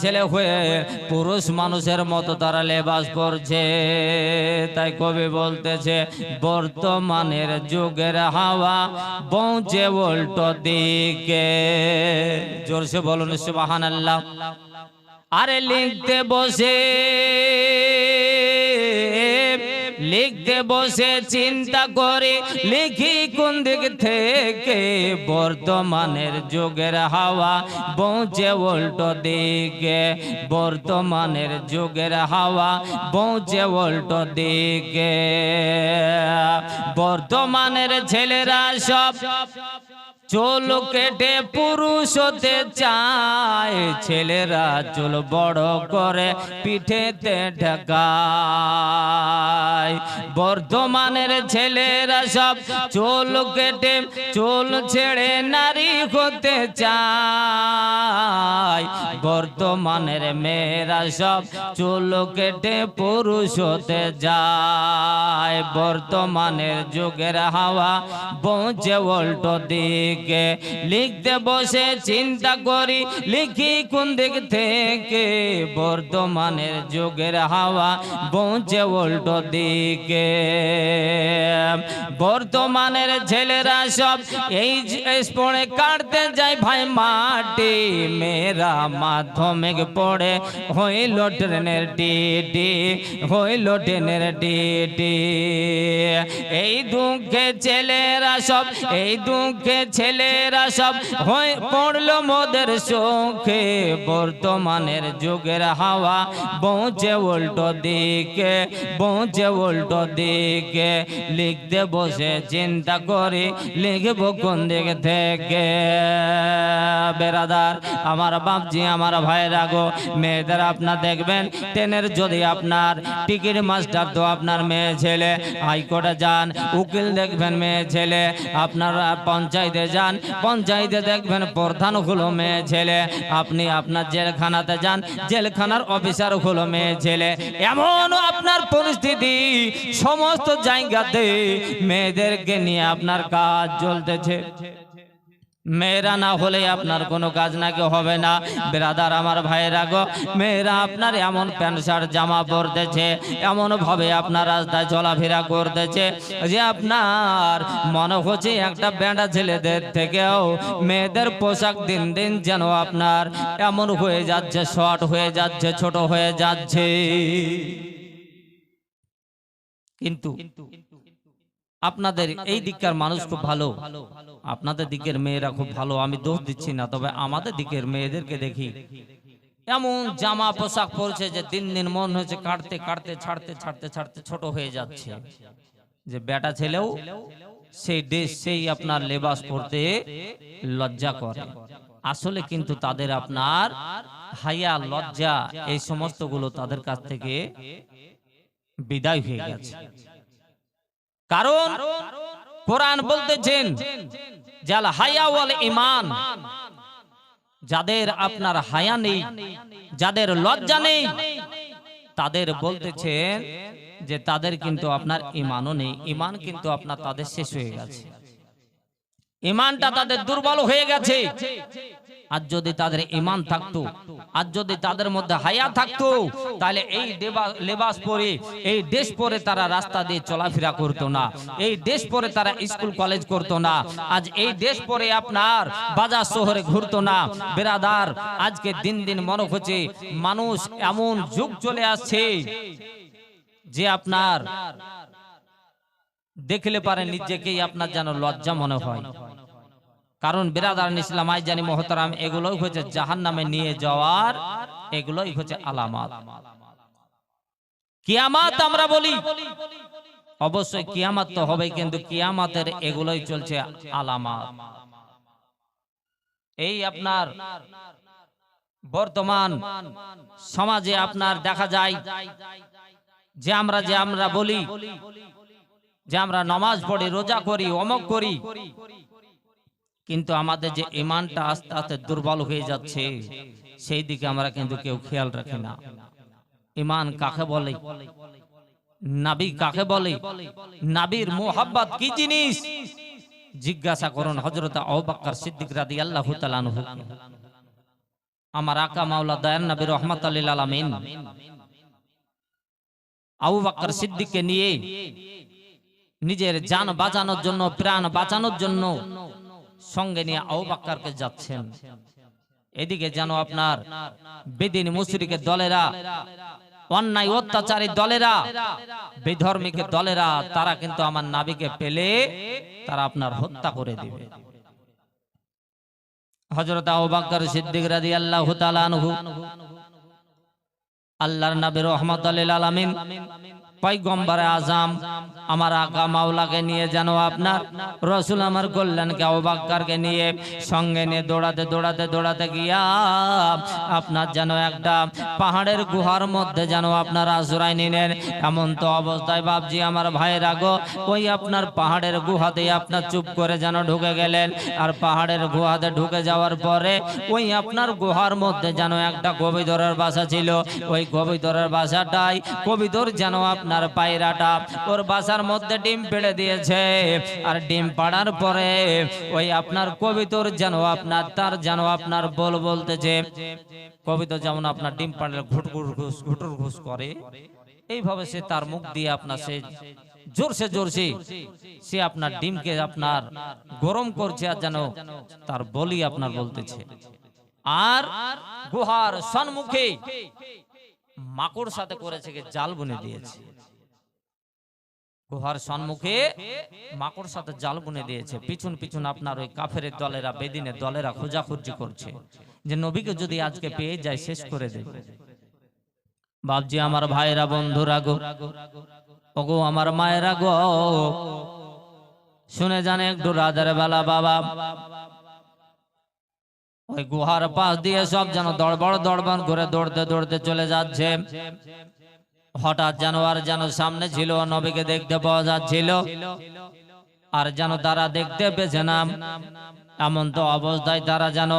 ছেলে হয়ে পুরুষ মানুষের মতো তারা লেবাস পরছে। তাই কবি বলতেছে বর্তমানের যুগের হাওয়া বইছে উল্টো দিকে। জোরসে বলুন সুবহানাল্লাহ। আরে লিখতে বসে চিন্তা করে লিখি কোন দিক থেকে, বর্তমানের যুগের হাওয়া বইছে উল্টো দিকে। বর্তমানের যুগের হাওয়া বইছে উল্টো দিকে। বর্তমানের ছেলেরা সব চুল কেটে পুরুষ হতে চায়, ছেলেরা চুল বড় করে পিঠেতে ঢাকায়। বর্তমানের ছেলেরা সব চুল কেটে চুল ছেড়ে নারী হতে চায়। বর্তমানের মেয়েরা সব চুল কেটে পুরুষ হতে যায়। বর্তমানের যুগের হাওয়া বইছে উল্টো দিক। লিখতে বসে চিন্তা করি লিখি কোন দিক থেকে, বর্তমানের যুগের হাওয়া বইছে উল্টো দিকে। বর্তমানের ছেলেরা সব এই পড়ে কাটতে যায় ভাই মাটি, মেয়েরা মাধ্যমিক পড়ে হইল ট্রেনের টিটি, হইল ট্রেনের টিটি। এই দুঃখে ছেলেরা সব, এই দুঃখে ছেলেরা সব হয়ে পড়লো মোদের চোখে। বর্তমানের যুগের হাওয়া বইছে উল্টো দিকে, বইছে উল্টো দিকে। লিখতে বসে চিন্তা করি লিখবো কোন দিক থেকে। বেরাদার আমার বাপজি আমার ভাইরা গো, মেয়েদের আপনার দেখবেন ট্রেনের যদি আপনার টিকিট মাস্টার তো আপনার মেয়ে ছেলে, হাইকোর্টে যান উকিল দেখবেন মেয়ে ছেলে, আপনার পঞ্চায়েতে যান পঞ্চায়েতে দেখবেন প্রধান হলো মেয়ে ছেলে, আপনি আপনার জেলখানাতে যান জেলখানার অফিসার হলো মেয়ে ছেলে। এমন আপনার পরিস্থিতি সমস্ত জায়গাতে মেয়েদেরকে নিয়ে আপনার কাজ চলতেছে। মেয়েরা না হলে আপনার কোনো কাজ নাকি হবে না। ব্রাদার আমার ভাইয়েরা গো, মেয়েরা আপনার এমন প্যান্ট শার্ট জামা পরতেছে, এমন ভাবে আপনার রাস্তায় চলাফেরা করতেছে যে আপনার মনে হচ্ছে একটা ব্যান্ডা ছেলেদের থেকেও মেয়েদের পোশাক দিন দিন যেন আপনার এমন হয়ে যাচ্ছে, শর্ট হয়ে যাচ্ছে, ছোট হয়ে যাচ্ছে। কিন্তু আপনাদের এই দিককার মানুষ খুব ভালো, আপনাদের দিকের মেয়েরা খুব ভালো, আমি দোষ দিচ্ছি না। তবে আমাদের দিকের মেয়েদেরকে দেখি এমন জামা পোশাক পরছে যে দিন দিন মন হচ্ছে কাটতে কাটতে ছাড়তে ছাড়তে ছাড়তে ছোট হয়ে যাচ্ছে। যে বেটা ছেলেও সেই ড্রেস সেই আপনার লেবাস পরতে লজ্জা করে। আসলে কিন্তু তাদের আপনার হায়া লজ্জা এই সমস্ত গুলো তাদের কাছ থেকে বিদায় হয়ে গেছে। কারণ কোরআন বলতেছেন জাল হায়া ওয়াল ঈমান, যাদের আপনার হায়া নেই, যাদের লজ্জা নেই, তাদের বলতেছেন যে তাদের কিন্তু আপনার ঈমানও নেই। ঈমান কিন্তু আপনার তাদের শেষ হয়ে গেছে, ঈমানটা তাদের দুর্বল হয়ে গেছে। আর যদি তাদের ঈমান থাকতো, আর যদি তাদের মধ্যে হায়া থাকতো, তাহলে এই লেবাস পরে এই ড্রেস পরে তারা রাস্তা দিয়ে চলাফেরা করতো না, এই ড্রেস পরে তারা স্কুল কলেজ করতো না, আজ এই ড্রেস পরে আপনার বাজার শহরে ঘুরতো না। বেরাদার আজকে দিন দিন মনে হচ্ছে মানুষ এমন যুগ চলে আসছে যে আপনার দেখলে পারে নিজেকেই আপনার যেন লজ্জা মনে হয়। কারণ বিরাদার ইসলাম আই জানি মহতারাম, এগুলোই হচ্ছে জাহান্নামে নিয়ে যাওয়ার, এগুলোই হচ্ছে আলামত। কিয়ামত আমরা বলি, অবশ্যই কিয়ামত তো হবে, কিন্তু কিয়ামতের এগুলোই চলছে আলামত। এই আপনার বর্তমান সমাজে আপনার দেখা যায় যে আমরা বলি যে আমরা নামাজ পড়ি, রোজা করি, অমক করি, কিন্তু আমাদের যে ঈমানটা আস্তে আস্তে দুর্বল হয়ে যাচ্ছে, সেই দিকে আমরা কিন্তু কেউ খেয়াল রাখি না। ঈমান কাকে বলে, নবী কাকে বলে, নবীর মুহাব্বত কি জিনিস জিজ্ঞাসা করুন হযরত আবু বকর সিদ্দিক রাদিয়াল্লাহু তাআলা আনহু। আমার আকা মাওলা দয়ার নবী রহমাতুল লিল আলামিন আবু বকর সিদ্দিককে নিয়ে নিজের জান বাঁচানোর জন্য, প্রাণ বাঁচানোর জন্য সঙ্গে নিয়ে আবু বকরকে যাচ্ছেন। এদিকে যেন আপনার বেদিন মুশরিকের দলেরা, অন্যায় অত্যাচারী দলেরা, বেধর্মীকে দলেরা, তারা কিন্তু আমার নবীকে পেলে তারা আপনার হত্যা করে দিবে। হযরত আবু বকর সিদ্দিক রাদিয়াল্লাহু তাআলা আনহু আল্লাহর নবী রহমাতুল লিল আলামিন পয়গম্বরে আজম আমার আকা মাওলাকে নিয়ে যেন আপনার রাসূল আমার কল্যাণকে আবু বকরকে নিয়ে সঙ্গে নিয়ে দৌড়াতে দৌড়াতে দৌড়াতে গিয়া আপনার যেন একটা পাহাড়ের গুহার মধ্যে যেন আপনার আশ্রয় নিলেন। এমন তো অবস্থায় বাপজি আমার ভাইয়েরা গো, ওই আপনার পাহাড়ের গুহাতে আপনার চুপ করে যেন ঢুকে গেলেন। আর পাহাড়ের গুহাতে ঢুকে যাওয়ার পরে ওই আপনার গুহার মধ্যে যেন একটা কবিতরের বাসা ছিল। ওই কবিতরের বাসাটাই কবিতর যেন আপনার পায়রাটা ওর বাসার মধ্যে ডিম পেড়ে দিয়েছে। আর ডিম পাড়ার পরে ওই আপনার কবিতর যেন আপনার তার যেন আপনার বল বলতেছে, কবিতর যেমন আপনার ডিম পাড়লে ঘুটুর ঘুষ করে, এইভাবে সে তার মুখ দিয়ে আপনার সে জোরসে জোরসে সে আপনার ডিমকে আপনার গরম করছে আর যেন তার বলি আপনার বলতেছে। আর গুহার সম্মুখে মাকড় সাথে করেছে কি জাল বুনে দিয়েছে। গুহার সম্মুখে মাকড় সাথে জাল বুনে দিয়েছে। পিছন পিছন আপনার ওই কাফেরের দলেরা, বেদিনের দলেরা খোঁজাখুঁজি করছে যে নবীকে যদি আজকে পেয়ে যায় শেষ করে দেবে। বাপজি আমার ভাইরা, বন্ধুরা গো, ওগো আমার মায়েরা গো, শুনে জানে একটু রাতের বেলা বাবা ওই গুহার পাশ দিয়ে সব যেন দড়বড় দড়বড় করে দৌড়তে দৌড়তে চলে যাচ্ছে। হঠাৎ যেন আর যেন সামনে ছিল নবীকে দেখতে পাওয়া যাচ্ছিল, আর যেন তারা দেখতে পেয়েছে না। এমন তো অবস্থায় তারা যেন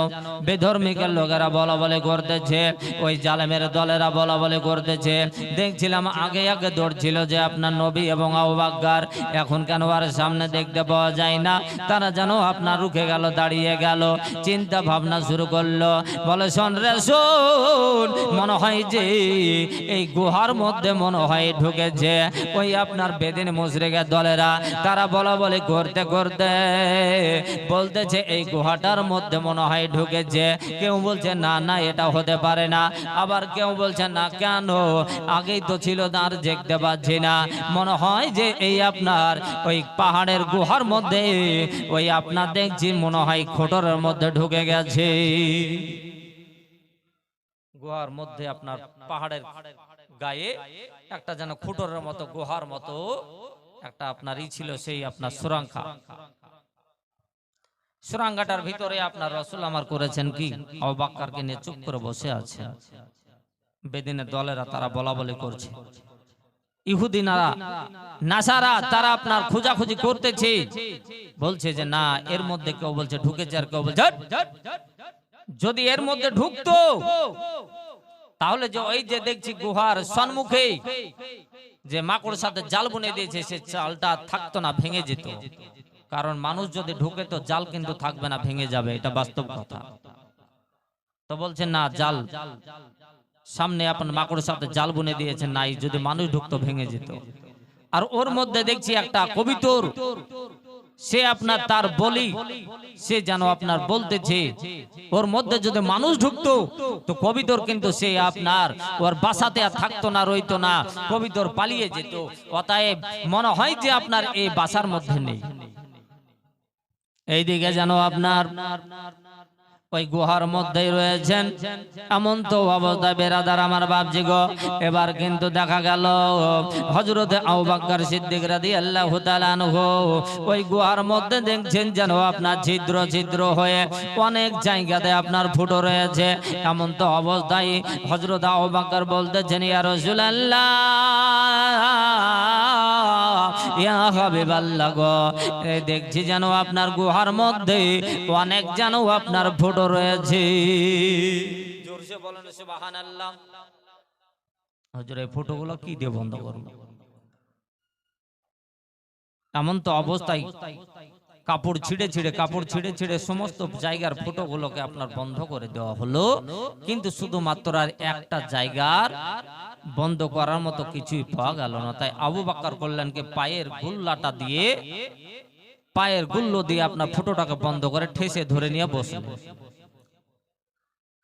বেধর্মীকের লোকেরা বলা বলে করতেছে, ওই জালেমের দলেরা বলা বলে করতেছে। দেখছিলাম আগে আগে দৌড়ছিল যে আপনার নবী এবং আবু বকর, এখন কেন আর সামনে দেখতে পাওয়া যায় না। তারা যেন আপনার রুখে গেল, দাঁড়িয়ে গেল, চিন্তা ভাবনা শুরু করলো। বলে শোন রে শোন, মনে হয় যে এই গুহার মধ্যে মনে হয় ঢুকেছে ওই আপনার বেদিন মুশরিকের দলেরা। তারা বলা বলে করতে করতে বলতেছে এই গুহাটার মধ্যে মনে হয় ঢুকেছে। কেউ বলছে না না এটা হতে পারে না, আবার কেউ বলছে না কেন আগেই তো ছিল, আর দেখতে পাচ্ছি না। মনে হয় যে এই আপনার ওই পাহাড়ের গুহার মধ্যে ওই আপনার দেখছি মনে হয় খোটরের মধ্যে ঢুকে গেছে। গুহার মধ্যে আপনার পাহাড়ের গায়ে একটা যেন খুঁটরের মতো গুহার মতো একটা আপনার ই ছিল, সেই আপনার সুরাঙ্গা। সুরাঙ্গাটার ভিতরে আপনার রাসূল আমার করেছেন কি আবু বকরকে নিয়ে চুপ করে বসে আছে। বেদিনের দলেরা তারা বলা বলি করছে, ইহুদিরা নাসারা তারা আপনার খোঁজাখুঁজি করতেছে, বলছে যে না এর মধ্যে কেউ বলছে ঢুকেছে, আর কেউ বলছে যদি এর মধ্যে ঢুকতো তাহলে যে ওই যে দেখছি গুহার সম্মুখে যে মাকড় সাথে জাল বুনে দিয়েছে সে জালটা থাকতো না, ভেঙে যেত। কারণ মানুষ যদি ঢুকে তো জাল কিন্তু থাকবে না, ভেঙে যাবে, এটা বাস্তব কথা। তো বলছেন না জাল সামনে আপনার মাকড় সাথে জাল বুনে দিয়েছেন, নাই যদি মানুষ ঢুকতো ভেঙে যেত। আর ওর মধ্যে দেখছি একটা কবিতর, সে আপনার তার বলি সে যেন আপনার বলতেছে ওর মধ্যে যদি মানুষ ঢুকতো তো কবিতর কিন্তু সে আপনার ওর বাসাতে আর থাকতো না, রইতো না, কবিতর পালিয়ে যেত। অতএব মনে হয় যে আপনার এই বাসার মধ্যে নেই। এইদিকে যেন আপনার ওই গুহার মধ্যেই রয়েছেন। এমন তো অবস্থায় বেরাদার আমার বাপজি গো, এবার কিন্তু দেখা গেল হযরতে আবু বকর সিদ্দিক রাদিয়াল্লাহু তাআলা আনহু ওই গুহার মধ্যে দেখছেন যেন আপনার ছিদ্র ছিদ্র হয়ে অনেক জায়গাতে আপনার ফুটো রয়েছে। এমন তো অবস্থায় হযরত আবু বকর বলতেছেন ইয়া রাসূলুল্লাহ ইয়া হাবিবাল্লাহ গো, দেখছি যেন আপনার গুহার মধ্যে অনেক যেন আপনার ফুটো রয়েছে। জোরসে বলেন সুবহানাল্লাহ। হুজুর এই ফুটোগুলো কি দিয়ে বন্ধ করব? এমন তো অবস্থায় কাপড় ছিঁড়ে ছিঁড়ে সমস্ত জায়গার ফুটোগুলোকে আপনার বন্ধ করে দেওয়া হলো, কিন্তু শুধুমাত্র আর একটা জায়গার বন্ধ করার মতো কিছুই পাওয়া গেল না। তাই আবু বকর করলেন কি, পায়ের গুল্লো দিয়ে আপনার ফুটোটাকে বন্ধ করে ঠেসে ধরে নিয়ে বসলেন।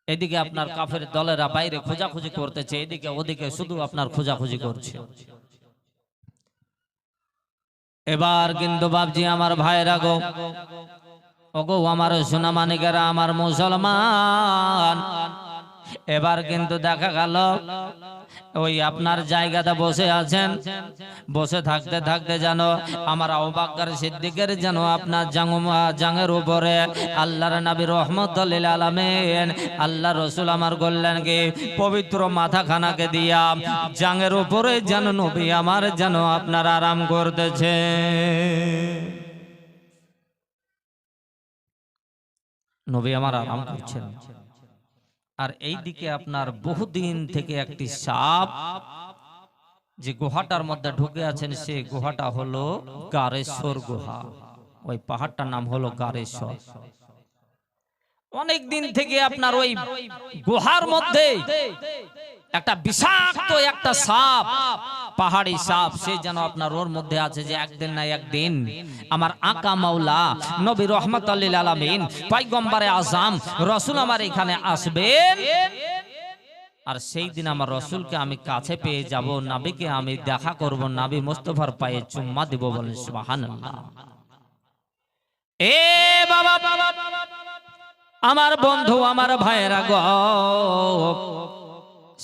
এদিকে আপনার কাফের দলেরা বাইরে খোঁজাখুঁজি করতেছে, এদিকে ওদিকে শুধু আপনার খোঁজাখুঁজি করছে। এবার কিন্তু বাপজি আমার ভাইরা গো, ওগো আমার সোনা মানিকেরা, আমার মুসলমান, এবার কিন্তু দেখা গেল ওই আপনার জায়গাতে বসে আছেন, বসে থাকতে থাকতে যেন আমার আবু বকর সিদ্দিকের যেন আপনার জাঙের উপরে আল্লাহর নবী রহমতুল লিল আলামিন আল্লাহ রসুল আমার বললেন কি, পবিত্র মাথাখানাকে দিয়া জাঙের উপরে যেন নবী আমার যেন আপনার আরাম করতেছে। নবী আমার আরাম করছেন। আর এই দিকে আপনার বহুদিন থেকে একটি সাপ যে গুহাটার মধ্যে ঢুকে আছেন, সেই গুহাটা হলো গারেশ্বর গুহা। ওই পাহাড়টার নাম হলো গারেশ্বর। অনেক দিন থেকে আপনার ওই গুহার মধ্যে একটা বিষাক্ত একটা সাপ, পাহাড়ি সাপ, সে যেন আপনার ওর মধ্যে আছে যে একদিন না একদিন আমার আকা মাওলা নবী রহমতুল লিল আলামিন পয়গম্বরে আজম রাসূল আমার এখানে আসবেন, আর সেই দিন আমার রাসূলকে আমি কাছে পেয়ে যাব, নবীকে আমি দেখা করব, নবী মুস্তাফার পায়ে চুম্মা দেব। বলেন সুবহানাল্লাহ। এ বাবা, আমার বন্ধু, আমার ভাইয়েরা গো,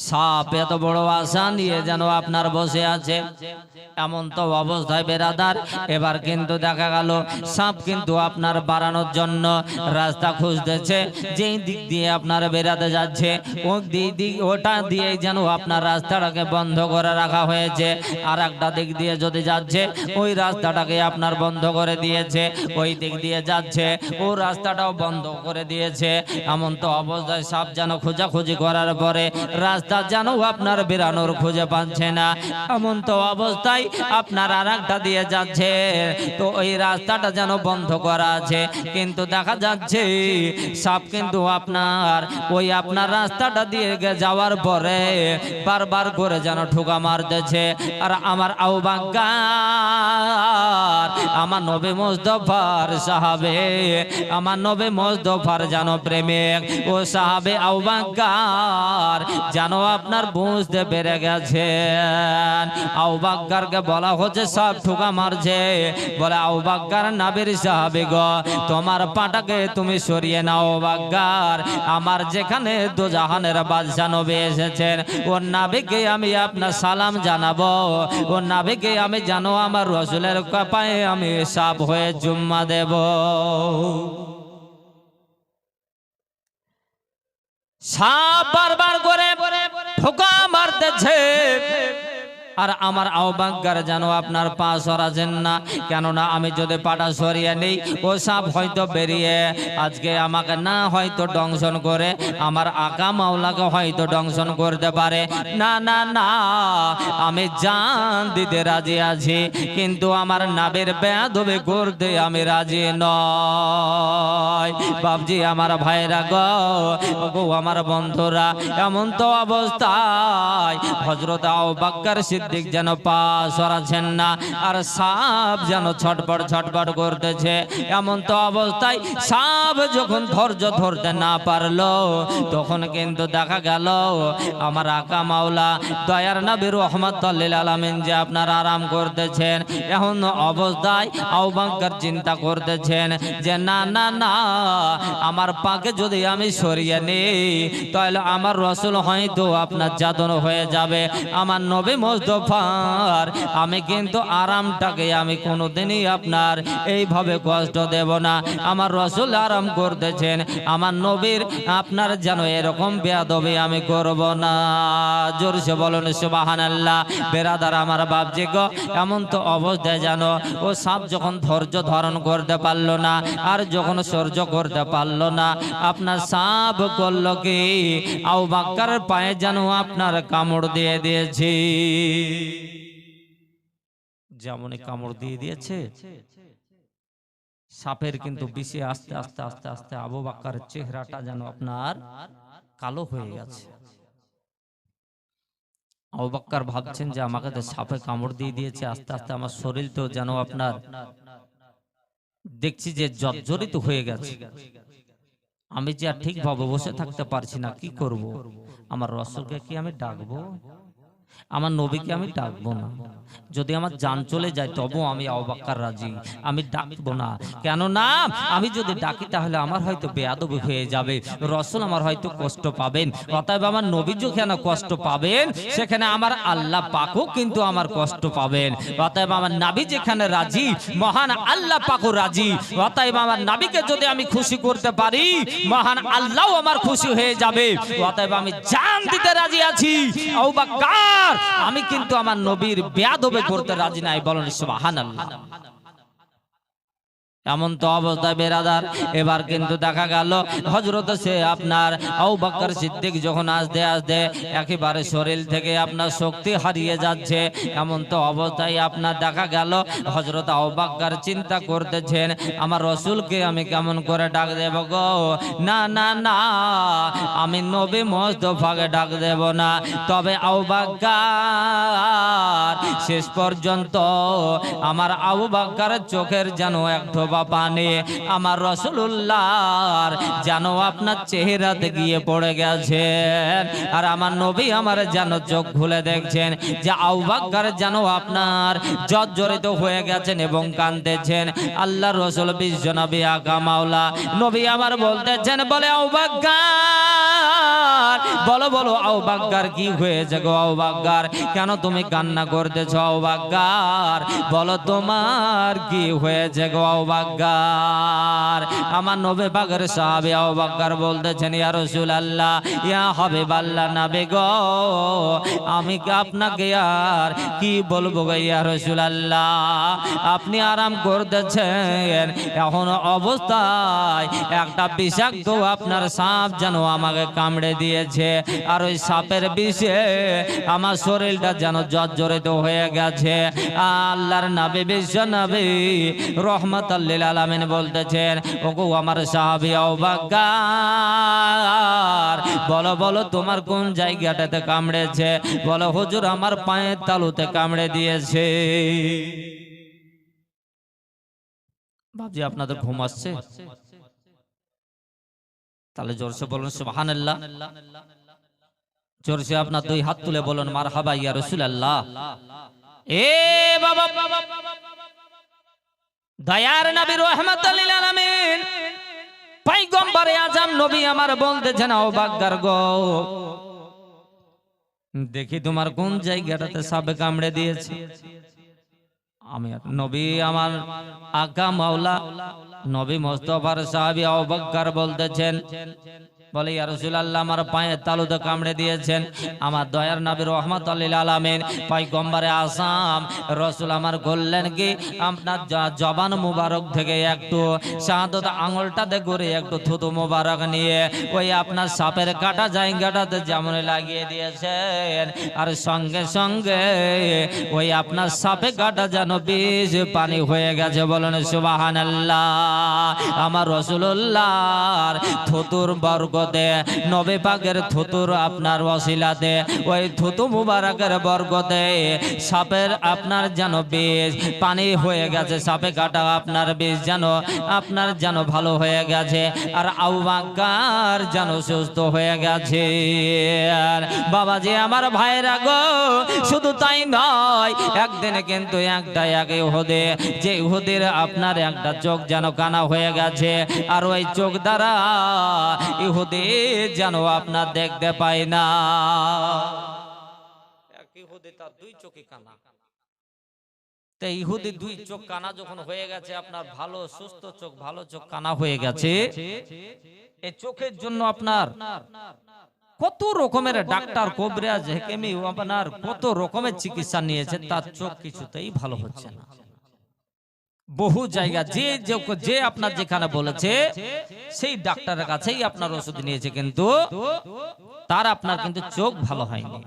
সাপ এত বড় আশা নিয়ে যেন আপনার বসে আছে, এমন তো অবস্থায় বেরাদার এবার কিন্তু দেখা গেল সাপ কিন্তু আপনার বাড়ানোর জন্য রাস্তা খুঁজতেছে। যেই দিক দিয়ে আপনার বেরাতে যাচ্ছে ওটা দিয়ে যেন আপনার রাস্তাটাকে বন্ধ করে রাখা হয়েছে, আর একটা দিক দিয়ে যদি যাচ্ছে ওই রাস্তাটাকে আপনার বন্ধ করে দিয়েছে, ওই দিক দিয়ে যাচ্ছে ও রাস্তাটাও বন্ধ করে দিয়েছে। এমন তো অবস্থায় সাপ যেন খোঁজাখুঁজি করার পরে রাস্তা যেন আপনার বেরানোর খুঁজে পাচ্ছে না। এমন তো অবস্থায় আপনার আর একটা দিয়ে যাচ্ছে, তো ওই রাস্তাটা যেন বন্ধ করা আছে, কিন্তু দেখা যাচ্ছে সাপ কিন্তু আপনার ওই আপনার রাস্তাটা দিয়ে যাওয়ার পরে বারবার করে যেন ঠোকা মারতেছে। আর আমার আবু বকর, আমার নবী মুস্তাফার সাহাবে, আমার নবী মুস্তাফার যেন প্রেমিক ও সাহাবে আবু বকর যেন আপনার বুঝতে পেরে গেছেন। আবু বকরকে বলা হচ্ছে সব ঠোকা মারছে, বলে আবু বকর নবীর সাহাবী গো, তোমার পাটাকে তুমি সরিয়ে নাও। আবু বকর, আমার যেখানে দু জাহানের বাদশা নবী এসেছেন, ও নবীকে আমি আপনার সালাম জানাবো, ও নবীকে আমি জানো আমার রাসূলের পায়ে আমি সাপ হয়ে জুম্মা দেব। সাপ বারবার করে ঠোকা মারতেছে, আর আমার আবু বকর যেন আপনার পা সরাছেন না, কেননা আমি যদি পাটা সরিয়ে নেই ও সাপ হয়তো বেরিয়ে আজকে আমাকে না হয়তো দংশন করে আমার আকা মাওলাকে হয়তো দংশন করতে পারে। না না না, আমি জান দিতে রাজি আছি, কিন্তু আমার নবীর বেয়াদবি করতে আমি রাজি নয়। বাপজি আমার ভাইরা গো, আমার বন্ধুরা, এমন তো অবস্থায় হযরত আবু বকর সিদ্দিক যেন পা সরাছেন না, আর সাপ যেন ছটপট ছটপট করতেছে। এমন তো অবস্থায় সাপ যখন ধৈর্য ধরতে না পারলো, তখন কিন্তু দেখা গেল আমার আকা মাওলা দয়ার নবী রহমতুল লিল আলামিন যে আপনার আরাম করতেছেন, এখন অবস্থায় আবু বকর চিন্তা করতেছেন যে না না না, আমার পাকে যদি আমি সরিয়ে নেই তাহলে আমার রাসূল হয়তো আপনার যাতন হয়ে যাবে। আমার নবী মুস্তাফার আমি কিন্তু আরামটাকে আমি কোনোদিনই আপনার এইভাবে কষ্ট দেব না। আমার রাসূল আরাম করতেছেন, আমার নবীর আপনার যেন এরকম বেয়াদবি আমি করব না। জোরসে বলুন সুবহানাল্লাহ। বেরাদার আমার বাপজি গো, এমন তো অবস্থায় যেন ও সাপ যখন ধৈর্য ধারণ করতে পারলো না, আর যখন সহ্য করতে পারলো না, আপনার সাপ করলো কি, আবু বকরের পায়ে যেন আপনার কামড় দিয়ে দিয়েছে। যেমন কামড় দিয়ে দিয়েছে, সাপের কিন্তু বিষে আস্তে আস্তে আস্তে আস্তে আবু বকরের চেহারাটা যেন আপনার কালো হয়ে গেছে। আবু বকর ভাবছেন যে আমাকে তো সাপে কামড় দিয়ে দিয়েছে, আস্তে আস্তে আমার শরীর তো যেন আপনার দেখছি যে জর্জরিত হয়ে গেছে। আমি যে আর ঠিকভাবে বসে থাকতে পারছি না, কি করব? আমার রাসূলকে কি আমি ডাকবো? আমার নবীকে আমি ডাকবো না। যদি আমার জান চলে যায় তবু আমি আবু বকর রাজি, আমি ডাকবো না। কেননা আমি যদি ডাকি তাহলে আমার হয়তো বেয়াদবি হয়ে যাবে, রাসূল আমার হয়তো কষ্ট পাবেন। অতএব আমার নবী যেখানে কষ্ট পাবেন সেখানে আমার আল্লাহ পাকও কিন্তু আমার কষ্ট পাবেন। অতএব আমার নবী যেখানে রাজি, মহান আল্লাহ পাকও রাজি। অতএব আমার নবীকে যদি আমি খুশি করতে পারি, মহান আল্লাহও আমার খুশি হয়ে যাবে। অতএব আমি জান দিতে রাজি আছি। আবু বকর, আমি কিন্তু আমার নবীর বেয়াদবি করতে রাজি নাই। বলেন সুবহানাল্লাহ। এমন তো অবস্থায় বেরাদার, এবার কিন্তু দেখা গেল হযরত সে আপনার আবু বকর সিদ্দিক যখন আস্তে আস্তে একেবারে শরীর থেকে আপনার শক্তি হারিয়ে যাচ্ছে, এমন তো অবস্থায় আপনার দেখা গেল হযরত আবু বকর চিন্তা করতেছেন আমার রাসূলকে আমি কেমন করে ডাক দেব গো? না না না, আমি নবী মুস্তাফাকে ডাক দেব না। তবে আবু বকর শেষ পর্যন্ত আমার আবু বকরের চোখের যেন একটু পানি আমার রাসূলুল্লাহর যেন আপনার চেহারাতে গিয়ে পড়ে গেছে। আর আমার নবী আমার যেন চোখ খুলে দেখছেন যে আবু বকর যেন আপনার জর্জরিত হয়ে গেছেন এবং কাঁদতেছেন। আল্লাহর রাসূল বিশ্ব নবী আকা মাওলা নবী আমার বলতেছেন, বলে আবু বকর, বলো বলো আবু বকর কি হয়েছে গো? আবু বকর কেন তুমি কান্না করতেছো? আবু বকর বলো তোমার কি হয়েছে গো? আবু বকর, আমার নবী পাকের সাহাবী আবু বকর বলতেছেন, ইয়া রাসূলুল্লাহ, ইয়া হাবিবাল্লাহ নবী গো, আমি কি আপনাকে আর কি বলবো গো ইয়া রাসূলুল্লাহ? আপনি আরাম করতেছেন, এখন অবস্থায় একটা বিষাক্ত আপনার সাপ যেন আমাকে কামড়ে দিয়েছে, আর ওই সাপের বিষে আমার শরীরটা যেন জর্জরিত হয়ে গেছে। আল্লাহর নবী বিশ্ব নবী রহমাতুল লিল আলামিন বলতেছেন, ওগো আমার সাহাবী আবু বকর, বলো বলো তোমার কোন জায়গাটাতে কামড়েছে? বলো হুজুর আমার পায়ের তালুতে কামড়ে দিয়েছে। ভাবছি আপনাদের ঘুম আসছে, তাহলে জোরসে বলুন সুবহানাল্লাহ। জোরসে আপনার দুই হাত তুলে বলুন মারহাবা ইয়া রাসূলুল্লাহ। এ বাবা, দয়ার নবী রহমাতুল লিল আলামিন পয়গম্বরে আজম নবী আমার বলতেছেন, আবু বকর গো, দেখি তোমার কোন জায়গাটাতে সাপে কামড়ে দিয়েছে। আমি নবী আমার আকা মাওলা নবী মুস্তাফার সাহাবী আবু বকর বলতেছেন, বলে ইয়া রাসূলুল্লাহ আমার পায়ের তালুতে কামড়ে দিয়েছেন। আমার দয়ার নবী রহমাতুল লিল আলামিন পয়গম্বরে আযম রাসূল আমার বললেন কি, আপনার জবান মুবারক থেকে একটু শাহাদাত আঙ্গুলটাতে করে একটু থুতু মুবারক নিয়ে ওই আপনার সাপের কাটা জায়গাটাতে যেমন লাগিয়ে দিয়েছেন, আর সঙ্গে সঙ্গে ওই আপনার সাপে কাটা যেন বিষ পানি হয়ে গেছে। বলেন সুবহানাল্লাহ। আমার রাসূলুল্লাহর থুতুর বরকতে, নবী পাকের থুতুর আপনার ওসিলাতে, ওই থুতু মুবারকের বরকতে সাপের আপনার যেন বিষ পানি হয়ে গেছে, সাপে কাটা আপনার বিষ যেন আপনার যেন ভালো হয়ে গেছে, আর আবু বকর যেন সুস্থ হয়ে গেছে। আর বাবাজি আমার ভাইরা গো, শুধু তাই নয়, একদিন কিন্তু একটা এক ইহুদি, যে ইহুদির আপনার একটা চোখ যেন কানা হয়ে গেছে, আর ওই চোখ দ্বারা ইহুদি যেন আপনার দেখতে পায় না। ইহুদি তার দুই চোখই কানা। ইহুদি দুই চোখ কানা যখন হয়ে গেছে, আপনার ভালো সুস্থ চোখ, ভালো চোখ কানা হয়ে গেছে, এই চোখের জন্য আপনার কত রকমের ডাক্তার কবিরাজ হেকেমি আপনার কত রকমের চিকিৎসা নিয়েছে, তার চোখ কিছুতেই ভালো হচ্ছে না। বহু জায়গা যে আপনার যেখানে বলেছে সেই ডাক্তারের কাছেই আপনার ওষুধ নিয়েছে, কিন্তু তার আপনার কিন্তু চোখ ভালো হয়নি।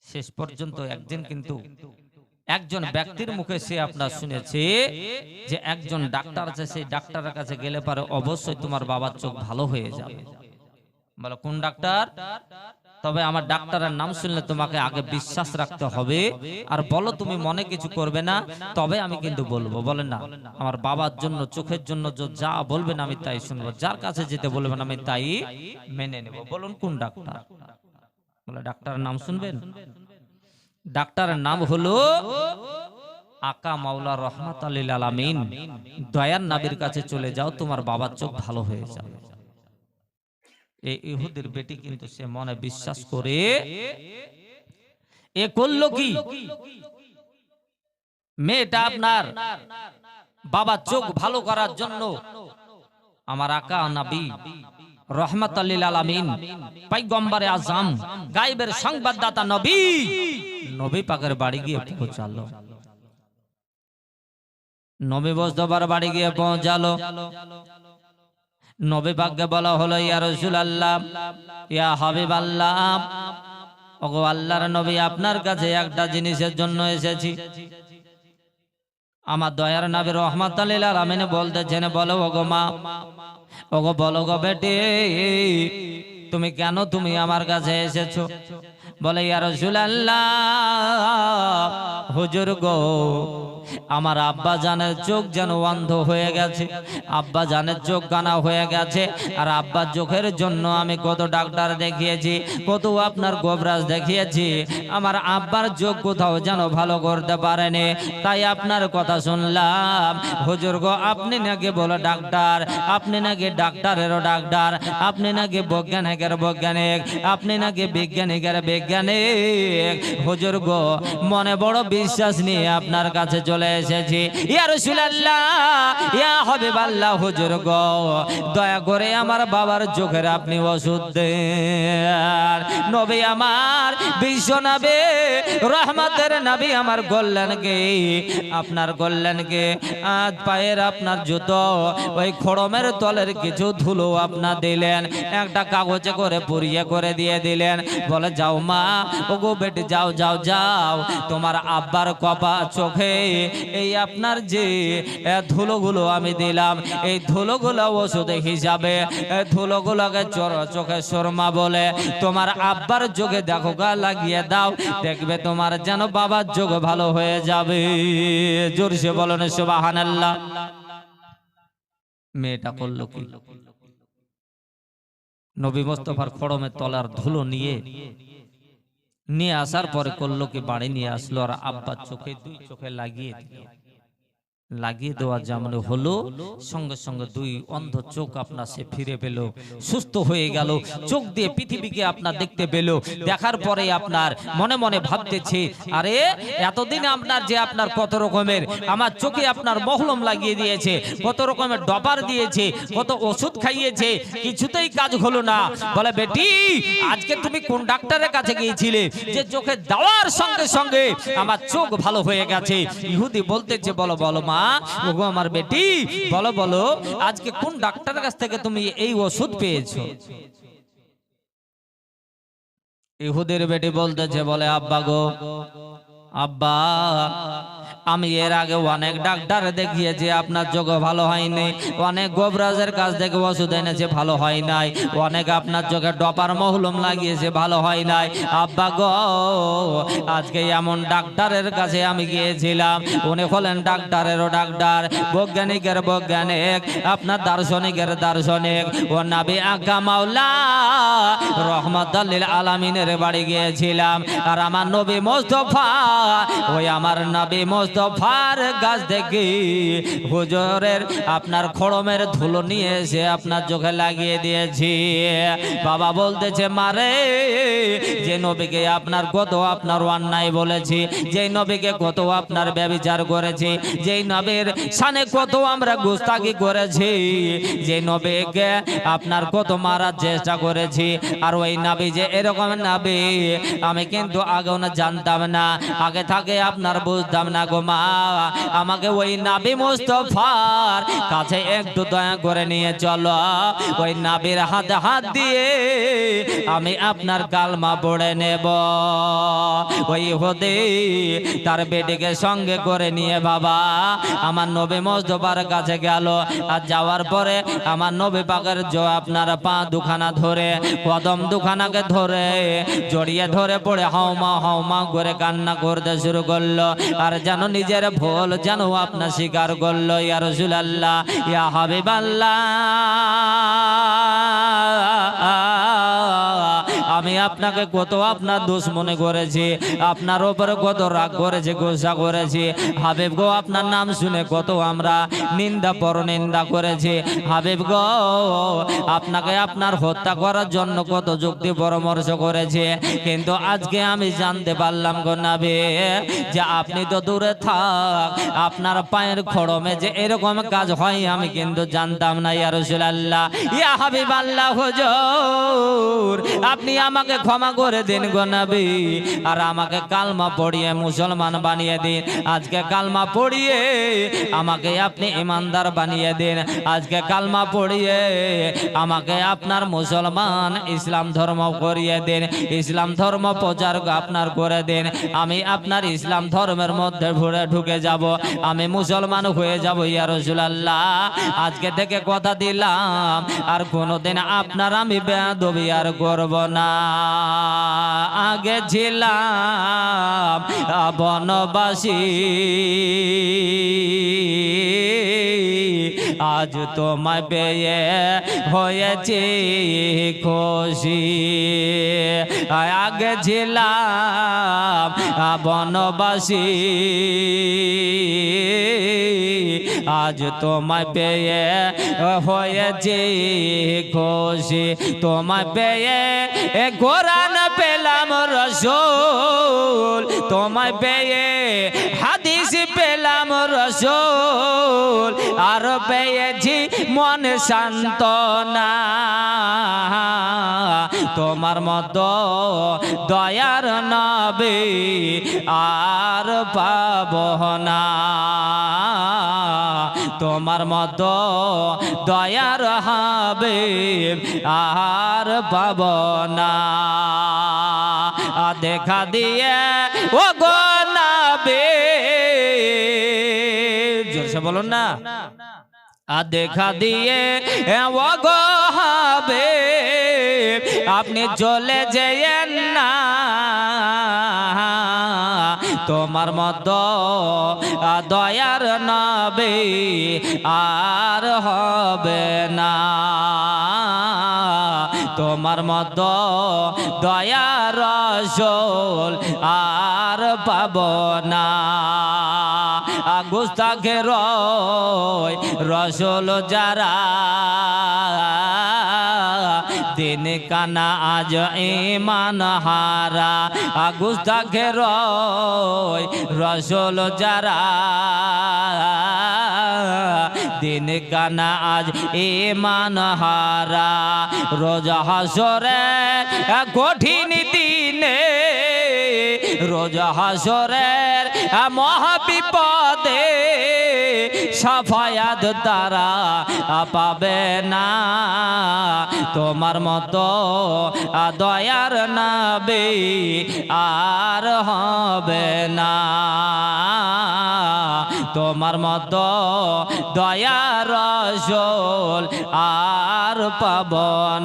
শেষ পর্যন্ত একদিন কিন্তু একজন ব্যক্তির মুখে সে আপনার শুনেছে যে একজন ডাক্তার আছে, সেই ডাক্তারের কাছে গেলে পারে অবশ্যই তোমার বাবার চোখ ভালো হয়ে যাবে। বলো কোন ডাক্তার? তবে আমার ডাক্তারের নাম শুনলে তোমাকে আগে বিশ্বাস রাখতে হবে, আর বলো তুমি মনে কিছু করবে না, তবে আমি কিন্তু বলবো। বলে না, আমার বাবার জন্য চোখের জন্য যা বলবেন আমি তাই শুনবো, যার কাছে যেতে বলবেন আমি তাই মেনে নেব। বলুন কোন ডাক্তার? বলে ডাক্তারের নাম শুনবেন। ডাক্তারের নাম হলো আকা মাওলা রহমাত লিল আলামিন, দয়ার নবীর কাছে চলে যাও, তোমার বাবার চোখ ভালো হয়ে যাবে। এই ইহুদির বেটি কিন্তু সে মনে বিশ্বাস করে এ করলো কি, মেয়েটা আপনার বাবার চোখ ভালো করার জন্য আমার আকা নবী রহমাত লিল আলামিন পয়গম্বরে আজম গায়েবের সংবাদদাতা নবী পাকের বাড়ি গিয়ে পৌঁছালো। নবী মুস্তাফার বাড়ি গিয়ে পৌঁছালো। নবী পাককে বলা হলো, ইয়া রাসূলুল্লাহ, ইয়া হাবিবাল্লাহ, ওগো আল্লাহর নবী, আপনার কাছে একটা জিনিসের জন্য এসেছি। আমার দয়ার নবী রহমাতুল লিল আলামিন বলতেছেন, বলো ওগো মা, ওগো বলো গো বেটি, তুমি কেন তুমি আমার কাছে এসেছো? বলে, ইয়া রাসূলুল্লাহ, হুজুর গো, আমার আব্বা জানের চোখ যেন অন্ধ হয়ে গেছে, আব্বা জানের চোখ কানা হয়ে গেছে, আর আব্বার চোখের জন্য আমি কত ডাক্তার দেখিয়েছি, কত আপনার গোবরাজ দেখিয়েছি, আমার আব্বার চোখ কোথাও যেন ভালো করতে পারেনি, তাই আপনার কথা শুনলাম। হুজুর গো, আপনি নাকি বলো ডাক্তার, আপনি নাকি ডাক্তারেরও ডাক্তার, আপনি নাকি বৈজ্ঞানিকের বৈজ্ঞানিক, আপনি নাকি বিজ্ঞানিকের বৈজ্ঞানিক। হুজুর গো, মনে বড় বিশ্বাস নিয়ে আপনার কাছে চলে এসেছি। ইয়া রাসূলুল্লাহ, ইয়া হাবিবাল্লাহ, হুজুর গো, দয়া করে আমার বাবার চোখের আপনি ওষুধ দেন। নবী আমার, বিশ্ব নবী, রহমতের নবী আমার বললেন কি, আপনার বললেন কি, আজ পায়ের আপনার জুতো ওই খড়মের তলের কিছু ধুলো আপনার দিলেন, একটা কাগজে করে পুড়িয়ে করে দিয়ে দিলেন। বলে, যাও মা, ওগো বেটি, যাও যাও যাও, তোমার আব্বার কপা চোখে এই আপনার যে ধুলোগুলো আমি দিলাম, এই ধুলোগুলো ওষুধ হিসাবে, ধুলোগুলোকে চোখে সুরমা বলে তোমার আব্বার চোখে দেখো গা লাগিয়ে দাও, দেখবে তোমার যেন বাবার চোখ ভালো হয়ে যাবে। জোরসে বলেন সুবহানাল্লাহ। মেয়েটা করলো কি, নবী মুস্তাফার খড়মের তলার ধুলো নিয়ে আসার পরে করলো কি, বাড়ি নিয়ে আসলো, আর আব্বার চোখে, দুই চোখে লাগিয়ে দেওয়া যেমন হলো, সঙ্গে সঙ্গে দুই অন্ধ চোখ আপনার সে ফিরে পেল, সুস্থ হয়ে গেল, চোখ দিয়ে পৃথিবীকে আপনার দেখতে পেল। দেখার পরে আপনার মনে মনে ভাবতেছে, আরে এতদিন আপনার যে আপনার কত রকমের আমার চোখে আপনার মহলম লাগিয়ে দিয়েছে, কত রকমের ডবার দিয়েছে, কত ওষুধ খাইয়েছে, কিছুতেই কাজ হলো না। বলে, বেটি, আজকে তুমি কোন ডাক্তারের কাছে গিয়েছিলে যে চোখে দেওয়ার সঙ্গে সঙ্গে আমার চোখ ভালো হয়ে গেছে? ইহুদি বলতেছে, বলো বলো মা, ওগো আমার বেটি, বলো বলো, আজকে কোন ডাক্তারের কাছ থেকে তুমি এই ওষুধ পেয়েছো? ইহুদির বেটি বলতেছে, বলে, আব্বা গো, আব্বা, আমি এর আগে অনেক ডাক্তার দেখিয়েছি, আপনার চোখ ভালো হয়নি, অনেক গোবরাজের কাছ থেকে ওষুধ এনেছে, ভালো হয় নাই, অনেক আপনার চোখে ডপার মহলুম লাগিয়েছে, ভালো হয় নাই। আব্বা গো, আজকে এমন ডাক্তারের কাছে আমি গিয়েছিলাম, উনি হলেন ডাক্তারেরও ডাক্তার, বৈজ্ঞানিকের বৈজ্ঞানিক, আপনার দার্শনিকের দার্শনিক, ও নবী আকা মাওলা রহমাতুল লিল আলামিনের বাড়ি গিয়েছিলাম, আর আমার নবী মুস্তাফা, ওই আমার নবী মুস্তাফার গাছ থেকে হুজুরের আপনার খড়মের ধুলো নিয়ে এসে আপনার চোখে লাগিয়ে দিয়েছি। বাবা বলতেছে, মারে, যে নবীকে আপনার কত আপনার অন্যায় বলেছি, যেই নবীকে কত আপনার ব্যভিচার করেছি, যেই নবীর শানে কত আমরা গুস্তাখি করেছি, যে নবীকে আপনার কত মারার চেষ্টা করেছি, আর ওই নবী যে এরকম নবী আমি কিন্তু আগেও না জানতাম না, আগে থাকে আপনার বুঝতাম না গো মা। আমাকে ওই নবী মুস্তাফার কাছে একটু দয়া করে নিয়ে চলো, ওই নবীর হাতে হাত দিয়ে আমি আপনার কালমা পড়ে করে নেব। ওই ইহুদি তার বেটিকে সঙ্গে করে নিয়ে বাবা আমার নবী মুস্তাফার কাছে গেল। আর যাওয়ার পরে আমার নবী পাকের আপনার পা দুখানা ধরে কদম দুখানাকে ধরে জড়িয়ে ধরে পড়ে হাওমা হাওমা করে কান্না করতে শুরু করলো। আর যেন নিজের ভুল যেন আপনার স্বীকার করলো। ইয়া রাসূলুল্লাহ, ইয়া হাবিবাল্লাহ, আমি আপনাকে কত আপনার দোষ মনে করেছি, আপনার উপরে কত রাগ করেছি, গোসা করেছি। হাবিব গো, আপনার নাম শুনে কত আমরা নিন্দা পরনিন্দা করেছি। হাবিব গো, আপনাকে আপনার হত্যা করার জন্য কত যুক্তি পরামর্শ করেছে। কিন্তু আজকে আমি জানতে পারলাম গো নবী যে আপনি তো দূরে থাক, আপনার পায়ের খড়মে যে এরকম কাজ হয় আমি কিন্তু জানতাম না। ইয়া রাসূলুল্লাহ, ইয়া হাবিবাল্লাহ, হুজুর আপনি আমাকে ক্ষমা করে দিন গো নবী, আর আমাকে কালমা পড়িয়ে মুসলমান বানিয়ে দিন। আজকে কালমা পড়িয়ে আমাকে আপনি ইমানদার বানিয়ে দিন। আজকে কালমা পড়িয়ে আমাকে আপনার মুসলমান ইসলাম ধর্ম করিয়ে দিন। ইসলাম ধর্ম প্রচার আপনার করে দিন। আমি আপনার ইসলাম ধর্মের মধ্যে ভরে ঢুকে যাব, আমি মুসলমান হয়ে যাব। ইয়া রাসূলুল্লাহ, আজকে থেকে কথা দিলাম আর কোনোদিন আপনার আমি বেয়াদবি আর করব না। আগে ছিলাম বনবাসী, আজ তোমায় পেয়ে হয়েছি খুশি। আগে ছিলাম বনবাসী, আজ তোমায় পেয়ে হয়েছি খুশি। তোমায় পেয়ে কোরআন পেলাম রাসূল, তোমায় পেয়ে হাদিস পেলাম রাসূল, আর পেয়েছি মন সান্তনা। তোমার মতো দয়ার নবী আর পাবো না, তোমার মতো দয়ার হাবিব আর পাব না। দেখা দিয়ে ও গো নবী, জোরসে বলুন না, দেখা দিয়ে ও গো হাবিব আপনি চলে যেয়েন না, তোমার মতো দয়ার নবী আর হবে না, তোমার মতো দয়ার রাসূল আর পাব না। গুস্তাখের রাসূল যারা দিন কানা আজ ঈমান হারা, গুস্তাখের রাসূল যারা দিন কানা আজ ঈমান হারা। রোজ হাসরে কঠিন দিনে, রোজ হাসরের মহাবিপদে সাফায়াত তারা পাবে না, তোমার মতো দয়ার নবী আর হবে না, তোমার মতো দয়ার রাসূল আর পাব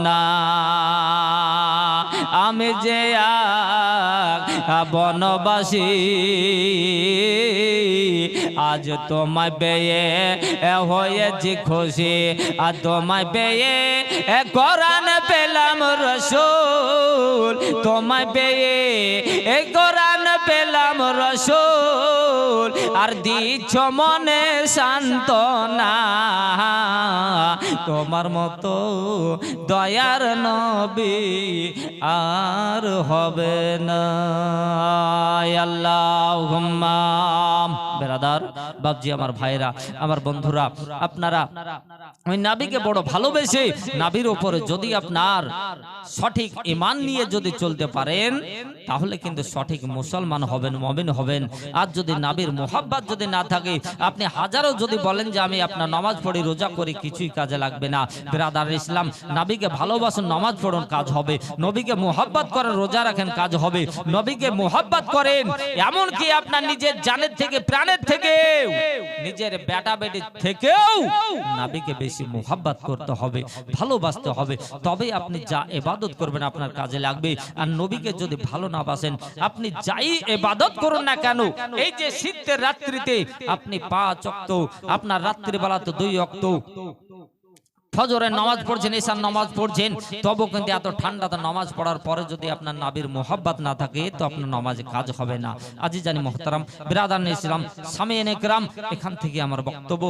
না। আমি যে বনবাসী, আজ তোমায় পেয়ে হয়েছি খুশি, আর তোমায় পেয়ে কোরআন পেলাম রাসূল, তোমায় পেয়ে কোরআন পেলাম রাসূল, আর দিচ্ছ মনে সান্তনা, তোমার মতো দয়ার নবী আর হবে না। আল্লাহুম্মা ব্রাদার বাবজি, আমার ভাইরা, আমার বন্ধুরা, আপনারা ওই নবীকে বড় ভালোবেসে নবীর উপরে যদি আপনার সঠিক ঈমান নিয়ে যদি চলতে পারেন, তাহলে কিন্তু সঠিক মুসলমান হবেন, মুমিন হবেন। আর যদি নবীর মোহাব্বত যদি না থাকে, আপনি হাজারো যদি বলেন যে আমি আপনার নামাজ পড়ি, রোজা করি, কিছুই কাজে লাগবে না। ব্রাদার ইসলাম, নবীকে ভালোবাসুন, নামাজ পড়ুন, কাজ হবে। নবীকে মোহাব্বত করেন, রোজা রাখেন, কাজ হবে। নবীকে মোহাব্বত করেন, এমন কি আপনার নিজের জানের থেকে, প্রাণের থেকে, নিজের বেটা বেটির থেকেও নবীকে বেশি মোহাব্বত করতে হবে, ভালোবাসতে হবে। তবে আপনি যা ইবাদত করবেন আপনার কাজে লাগবে। আর নবীকে যদি ভালো না বাসেন, আপনি যাই ইবাদত করুন না কেন, এই যে শীতের রাত্রিতে আপনি 5 ওয়াক্ত, আপনার রাত্রিবেলা তো 2 ওয়াক্ত ফজরের নামাজ পড়ছেন, ঈশার নামাজ পড়ছেন, তবু কিন্তু এত ঠান্ডাতে নামাজ পড়ার পরে যদি আপনার নবীর মোহাব্বত না থাকে, তো আপনার নামাজে কাজ হবে না। আজি জানি মোহতারাম ব্রাদার ইসলাম, সামিয়ানে কেরাম, এখান থেকে আমার বক্তব্য।